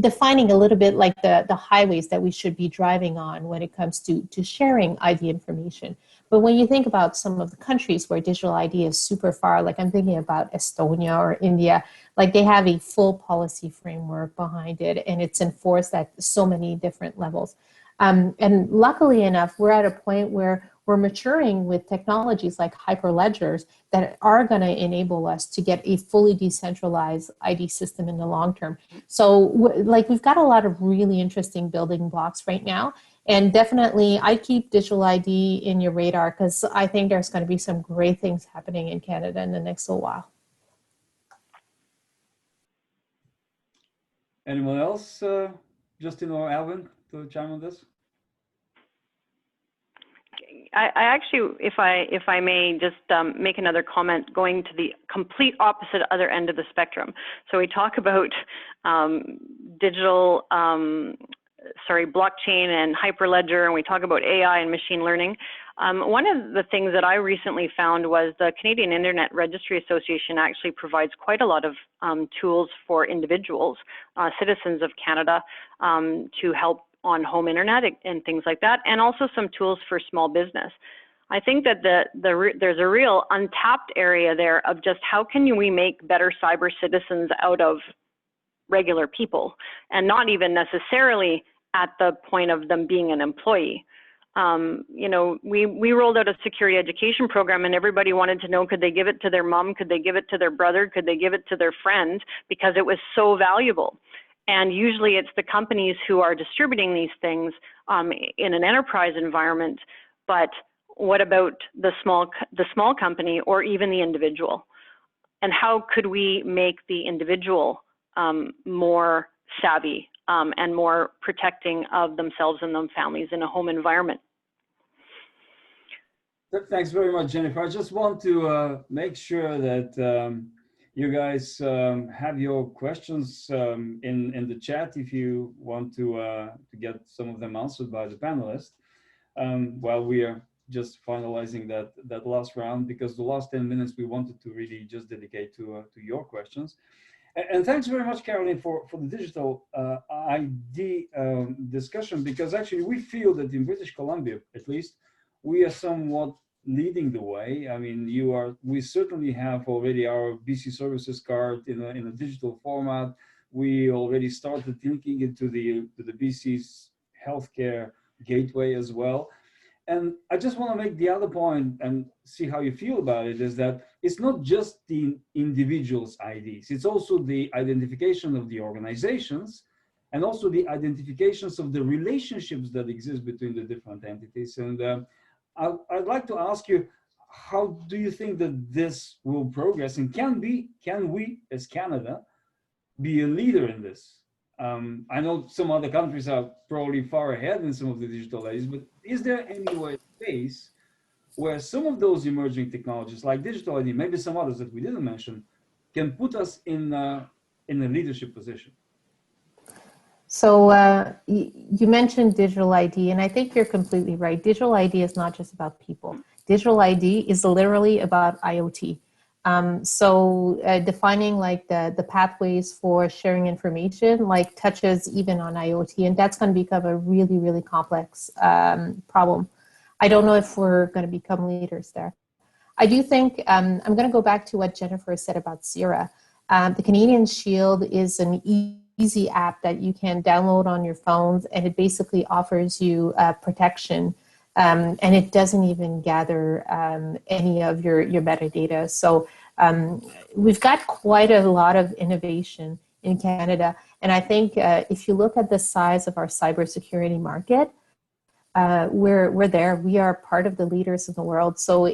defining a little bit like the highways that we should be driving on when it comes to sharing ID information. But when you think about some of the countries where digital ID is super far, like I'm thinking about Estonia or India, like they have a full policy framework behind it, and it's enforced at so many different levels. And luckily enough, we're at a point where we're maturing with technologies like hyperledgers that are going to enable us to get a fully decentralized ID system in the long term. So like we've got a lot of really interesting building blocks right now. And definitely I keep digital ID in your radar, because I think there's going to be some great things happening in Canada in the next little while. Anyone else, Justin or Alvin, to chime on this? I actually, if I may just make another comment, going to the complete opposite other end of the spectrum. So we talk about digital, blockchain and hyperledger, and we talk about AI and machine learning. One of the things that I recently found was the Canadian Internet Registry Association actually provides quite a lot of tools for individuals, citizens of Canada, to help on home internet and things like that, and also some tools for small business. I think that there's a real untapped area there of just how can we make better cyber citizens out of regular people, and not even necessarily at the point of them being an employee. You know, we rolled out a security education program, and everybody wanted to know, could they give it to their mom? Could they give it to their brother? Could they give it to their friend? Because it was so valuable. And usually it's the companies who are distributing these things in an enterprise environment. But what about the small company or even the individual? And how could we make the individual more savvy and more protecting of themselves and their families in a home environment? Thanks very much, Jennifer. I just want to make sure that you guys have your questions in the chat if you want to get some of them answered by the panelists. While we are just finalizing that last round, because the last 10 minutes we wanted to really just dedicate to your questions. And thanks very much, Caroline, for the digital ID discussion, because actually we feel that in British Columbia, at least, we are somewhat leading the way. I mean, we certainly have already our BC Services card in a digital format. We already started linking it to the BC's healthcare gateway as well. And I just want to make the other point and see how you feel about it, is that it's not just the individual's IDs, it's also the identification of the organizations and also the identifications of the relationships that exist between the different entities. And I'd like to ask you, how do you think that this will progress, and can we as Canada be a leader in this? I know some other countries are probably far ahead in some of the digital IDs, but is there any way, space where some of those emerging technologies like digital ID, maybe some others that we didn't mention, can put us in a leadership position? So you mentioned digital ID, and I think you're completely right. Digital ID is not just about people. Digital ID is literally about IoT. Defining like the pathways for sharing information like touches even on IoT, and that's going to become a really, really complex problem. I don't know if we're going to become leaders there. I do think, I'm going to go back to what Jennifer said about Sierra. The Canadian Shield is an easy app that you can download on your phones, and it basically offers you protection, and it doesn't even gather any of your metadata. So we've got quite a lot of innovation in Canada, and I think if you look at the size of our cybersecurity market, we're there. We are part of the leaders in the world. So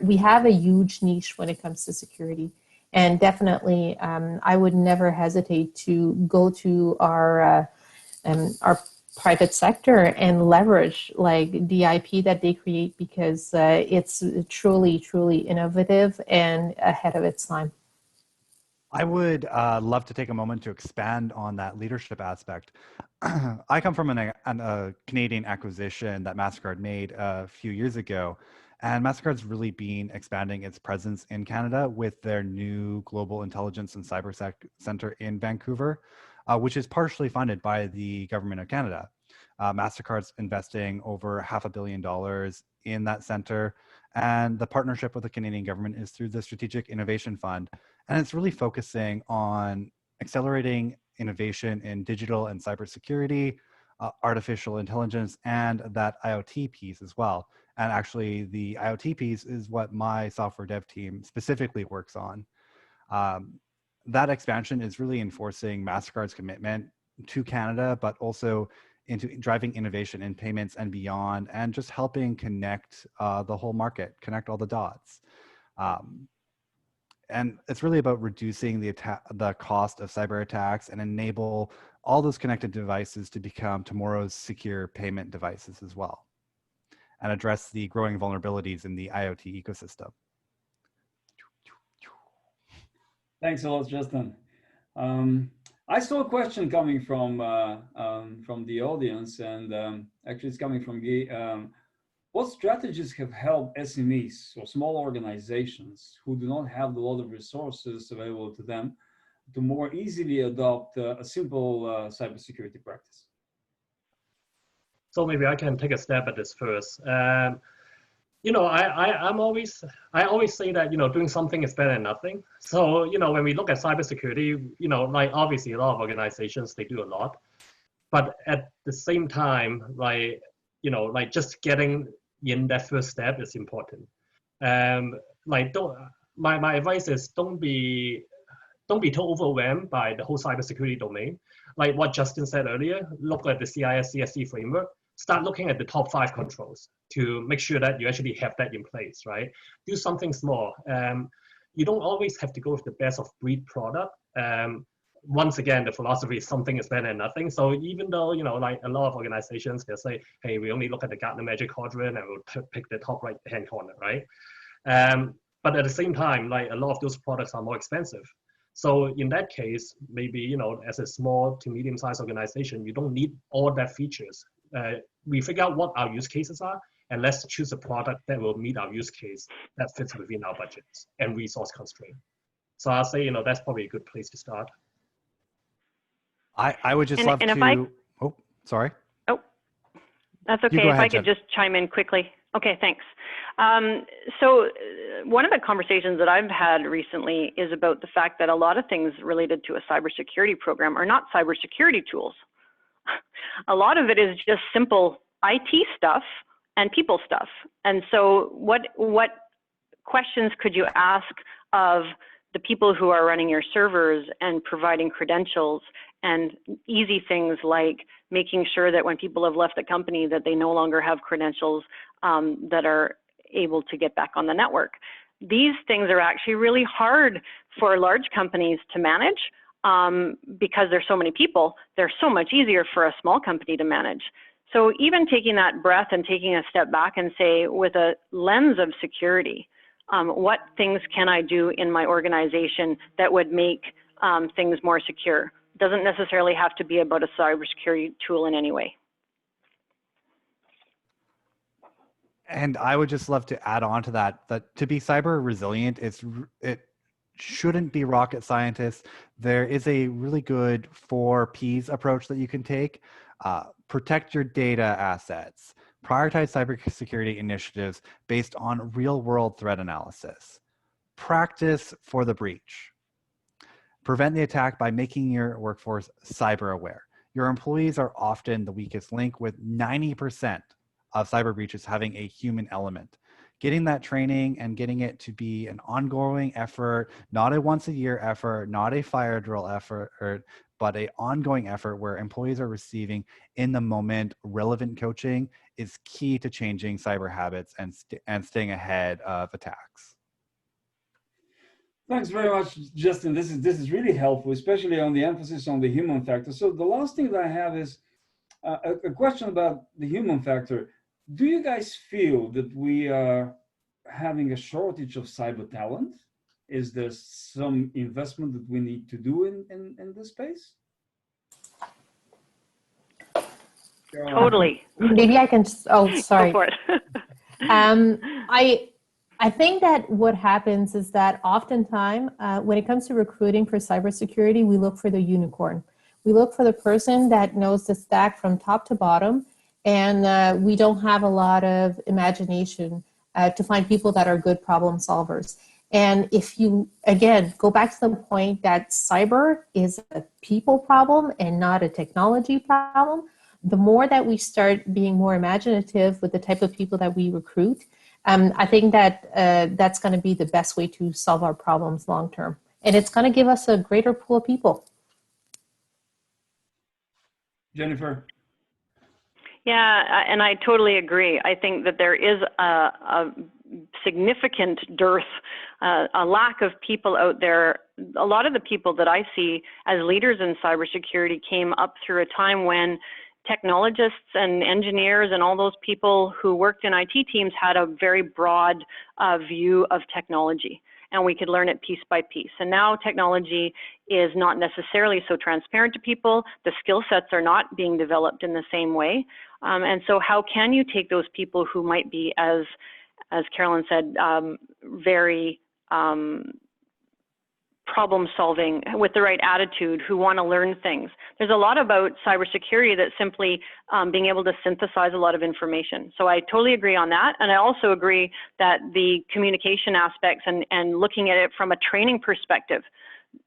we have a huge niche when it comes to security. And definitely, I would never hesitate to go to our private sector and leverage like the IP that they create, because it's truly, truly innovative and ahead of its time. I would love to take a moment to expand on that leadership aspect. I come from a Canadian acquisition that MasterCard made a few years ago, and MasterCard's really been expanding its presence in Canada with their new Global Intelligence and Cyber Center in Vancouver, which is partially funded by the Government of Canada. MasterCard's investing over $500 million in that center, and the partnership with the Canadian government is through the Strategic Innovation Fund, and it's really focusing on accelerating innovation in digital and cybersecurity, artificial intelligence, and that IoT piece as well. And actually, the IoT piece is what my software dev team specifically works on. That expansion is really enforcing MasterCard's commitment to Canada, but also into driving innovation in payments and beyond, and just helping connect the whole market, connect all the dots. And it's really about reducing the cost of cyber attacks and enable all those connected devices to become tomorrow's secure payment devices as well, and address the growing vulnerabilities in the IoT ecosystem. Thanks a lot, Justin. I saw a question coming from the audience, and actually it's coming from Guy. What strategies have helped SMEs or small organizations who do not have a lot of resources available to them to more easily adopt a simple cybersecurity practice? So maybe I can take a stab at this first. You know, I always say that, you know, doing something is better than nothing. So, you know, when we look at cybersecurity, you know, like obviously a lot of organizations, they do a lot, but at the same time, like, you know, like just getting in that first step is important. Like my advice is don't be too overwhelmed by the whole cybersecurity domain. Like what Justin said earlier, look at the Cis Csc Framework. Start looking at the top 5 controls to make sure that you actually have that in place, right? Do something small. You don't always have to go with the best of breed product. Once again, the philosophy is something is better than nothing. So even though, you know, like a lot of organizations, they'll say, hey, we only look at the Gartner Magic Quadrant and we'll pick the top right-hand corner, right? But at the same time, like a lot of those products are more expensive. So in that case, maybe, you know, as a small to medium-sized organization, you don't need all that features. We figure out what our use cases are, and let's choose a product that will meet our use case that fits within our budgets and resource constraint. So I'll say, you know, that's probably a good place to start. I would just love to. Oh, sorry. Oh, that's okay. If I could just chime in quickly. Okay, thanks. So one of the conversations that I've had recently is about the fact that a lot of things related to a cybersecurity program are not cybersecurity tools. A lot of it is just simple IT stuff and people stuff. And so what questions could you ask of the people who are running your servers and providing credentials, and easy things like making sure that when people have left the company that they no longer have credentials that are able to get back on the network. These things are actually really hard for large companies to manage because there's so many people. They're so much easier for a small company to manage. So even taking that breath and taking a step back and say, with a lens of security, what things can I do in my organization that would make things more secure? Doesn't necessarily have to be about a cybersecurity tool in any way. And I would just love to add on to that, that to be cyber resilient, it shouldn't be rocket scientists. There is a really good 4 Ps approach that you can take. Protect your data assets. Prioritize cybersecurity initiatives based on real-world threat analysis. Practice for the breach. Prevent the attack by making your workforce cyber aware. Your employees are often the weakest link, with 90% of cyber breaches having a human element. Getting that training and getting it to be an ongoing effort, not a once a year effort, not a fire drill effort, but an ongoing effort where employees are receiving in the moment relevant coaching is key to changing cyber habits and staying ahead of attacks. Thanks very much, Justin. This is really helpful, especially on the emphasis on the human factor. So the last thing that I have is a question about the human factor. Do you guys feel that we are having a shortage of cyber talent? Is there some investment that we need to do in this space? Totally. Maybe I can, oh, sorry. Go for it. I think that what happens is that oftentimes when it comes to recruiting for cybersecurity, we look for the unicorn. We look for the person that knows the stack from top to bottom, and we don't have a lot of imagination to find people that are good problem solvers. And if you, again, go back to the point that cyber is a people problem and not a technology problem, the more that we start being more imaginative with the type of people that we recruit, I think that that's going to be the best way to solve our problems long term. And it's going to give us a greater pool of people. Jennifer? Yeah, and I totally agree. I think that there is a significant dearth, a lack of people out there. A lot of the people that I see as leaders in cybersecurity came up through a time when technologists and engineers and all those people who worked in IT teams had a very broad view of technology, and we could learn it piece by piece. And now technology is not necessarily so transparent to people. The skill sets are not being developed in the same way. And so how can you take those people who might be, as Carolyn said, very problem solving with the right attitude, who want to learn things. There's a lot about cybersecurity that's simply being able to synthesize a lot of information. So I totally agree on that. And I also agree that the communication aspects and looking at it from a training perspective,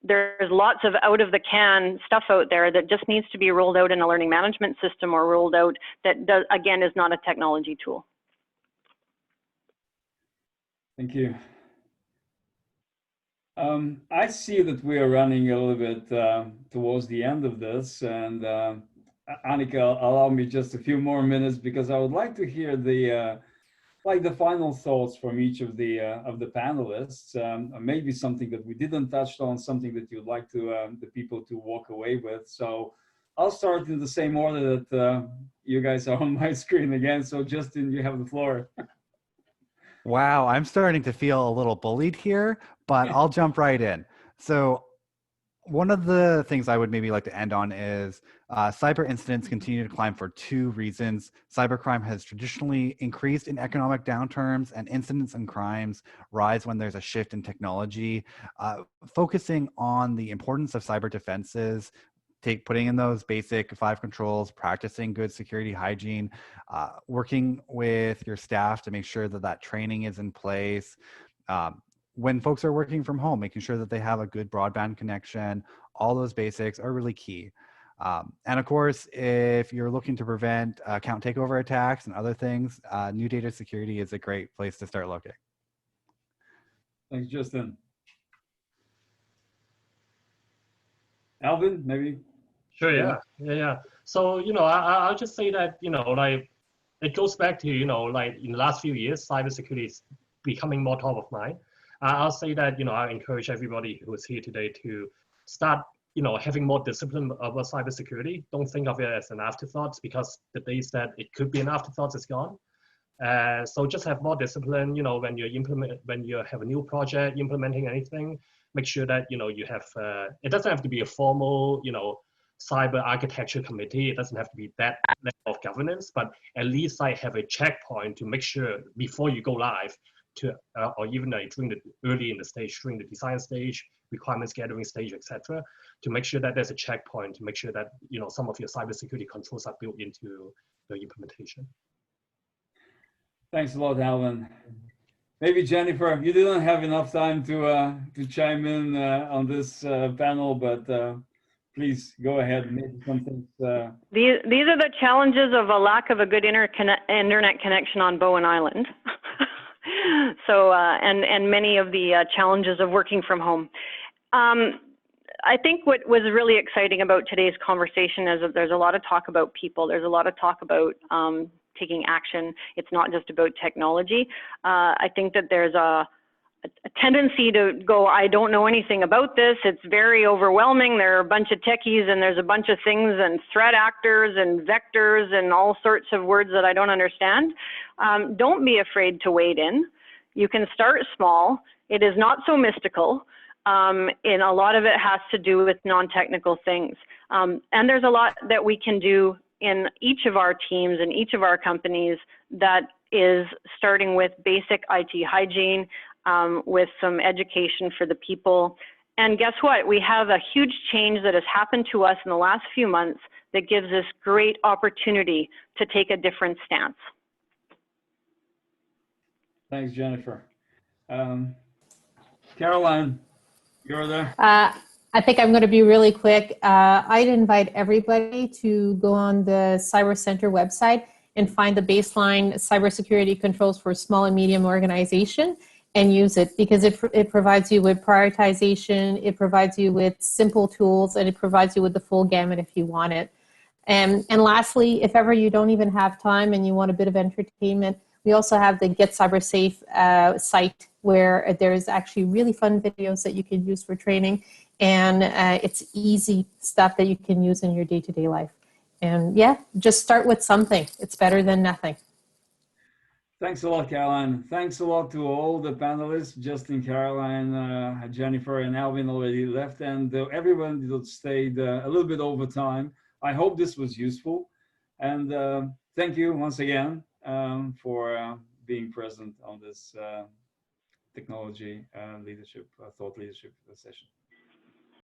there's lots of out of the can stuff out there that just needs to be rolled out in a learning management system or rolled out that does, again, is not a technology tool. Thank you. I see that we are running a little bit towards the end of this, and Annika, allow me just a few more minutes because I would like to hear the final thoughts from each of the panelists. Maybe something that we didn't touch on, something that you'd like to the people to walk away with. So I'll start in the same order that you guys are on my screen again. So Justin, you have the floor. Wow, I'm starting to feel a little bullied here, but I'll jump right in. So one of the things I would maybe like to end on is cyber incidents continue to climb for 2 reasons. Cybercrime has traditionally increased in economic downturns, and incidents and crimes rise when there's a shift in technology. Focusing on the importance of cyber defenses, putting in those basic 5 controls, practicing good security hygiene, working with your staff to make sure that that training is in place. When folks are working from home, making sure that they have a good broadband connection, all those basics are really key. And of course, if you're looking to prevent account takeover attacks and other things, new data security is a great place to start looking. Thanks, Justin. Alvin, maybe? Sure, yeah. So, I'll just say that, like, it goes back to, like in the last few years, cybersecurity is becoming more top of mind. I'll say that, I encourage everybody who is here today to start, having more discipline about cybersecurity. Don't think of it as an afterthought, because the days that it could be an afterthought is gone. So just have more discipline, when you have a new project, implementing anything, make sure that, you have, it doesn't have to be a formal, cyber architecture committee. It doesn't have to be that level of governance, but at least like have a checkpoint to make sure before you go live to, or even during the early in the stage, during the design stage, requirements gathering stage, etc., to make sure that there's a checkpoint to make sure that some of your cybersecurity controls are built into the implementation. Thanks a lot, Alvin. Maybe Jennifer, you didn't have enough time to chime in on this panel, but please go ahead and make some things. These are the challenges of a lack of a good internet connection on Bowen Island. So, and many of the challenges of working from home. I think what was really exciting about today's conversation is that there's a lot of talk about people. There's a lot of talk about taking action. It's not just about technology. I think that there's a tendency to go, I don't know anything about this. It's very overwhelming. There are a bunch of techies and there's a bunch of things and threat actors and vectors and all sorts of words that I don't understand. Don't be afraid to wade in. You can start small. It is not so mystical. And a lot of it has to do with non-technical things. And there's a lot that we can do in each of our teams and each of our companies that is starting with basic IT hygiene, with some education for the people. And guess what? We have a huge change that has happened to us in the last few months that gives us great opportunity to take a different stance. Thanks, Jennifer. Caroline, you're there. I think I'm going to be really quick. I'd invite everybody to go on the Cyber Center website and find the baseline cybersecurity controls for small and medium organization and use it, because it provides you with prioritization, it provides you with simple tools, and it provides you with the full gamut if you want it. And lastly, if ever you don't even have time and you want a bit of entertainment, we also have the Get Cyber Safe site, where there's actually really fun videos that you can use for training, and it's easy stuff that you can use in your day-to-day life. And yeah, just start with something. It's better than nothing. Thanks a lot, Caroline. Thanks a lot to all the panelists. Justin, Caroline, Jennifer, and Alvin already left, and everyone that stayed a little bit over time. I hope this was useful. And thank you once again for being present on this technology leadership, thought leadership session.